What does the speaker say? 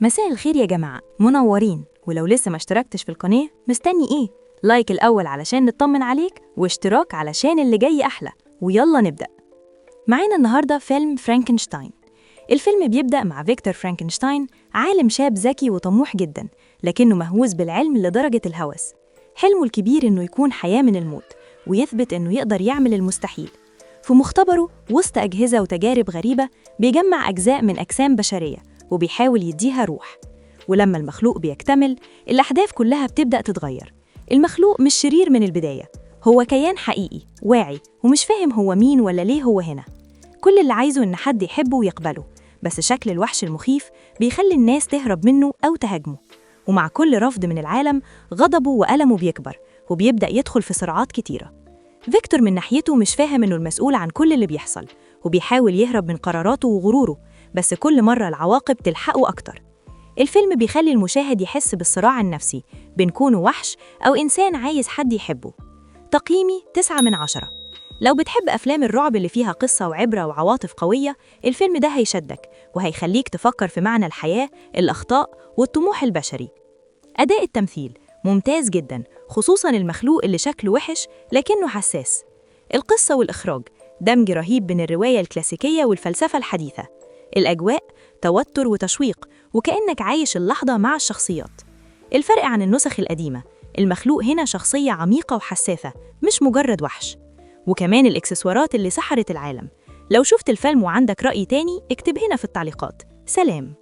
مساء الخير يا جماعة، منورين. ولو لسه ما اشتركتش في القناة مستني ايه؟ لايك الأول علشان نطمن عليك، واشتراك علشان اللي جاي أحلى. ويلا نبدأ. معانا النهاردة فيلم فرانكنشتاين. الفيلم بيبدأ مع فيكتور فرانكنشتاين، عالم شاب ذكي وطموح جدا، لكنه مهووس بالعلم لدرجة الهوس. حلمه الكبير إنه يكون حياة من الموت، ويثبت إنه يقدر يعمل المستحيل. في مختبره وسط أجهزة وتجارب غريبة بيجمع أجزاء من أجسام بشرية وبيحاول يديها روح. ولما المخلوق بيكتمل، الأحداث كلها بتبدأ تتغير. المخلوق مش شرير من البداية، هو كيان حقيقي واعي ومش فاهم هو مين ولا ليه هو هنا. كل اللي عايزه إن حد يحبه ويقبله، بس شكل الوحش المخيف بيخلي الناس تهرب منه أو تهاجمه. ومع كل رفض من العالم، غضبه وألمه بيكبر وبيبدأ يدخل في صراعات كتيرة. فيكتور من ناحيته مش فاهم إنه المسؤول عن كل اللي بيحصل، وبيحاول يهرب من قراراته وغروره، بس كل مرة العواقب تلحقه أكتر. الفيلم بيخلي المشاهد يحس بالصراع النفسي بين كونه وحش أو إنسان عايز حد يحبه. تقييمي 9/10. لو بتحب أفلام الرعب اللي فيها قصة وعبرة وعواطف قوية، الفيلم ده هيشدك وهيخليك تفكر في معنى الحياة، الأخطاء والطموح البشري. أداء التمثيل ممتاز جدا، خصوصا المخلوق اللي شكله وحش لكنه حساس. القصة والإخراج دمج رهيب بين الرواية الكلاسيكية والفلسفة الحديثة. الأجواء توتر وتشويق، وكأنك عايش اللحظة مع الشخصيات. الفرق عن النسخ القديمة، المخلوق هنا شخصية عميقة وحساسة، مش مجرد وحش. وكمان الإكسسوارات اللي سحرت العالم. لو شفت الفيلم وعندك رأي تاني اكتب هنا في التعليقات. سلام.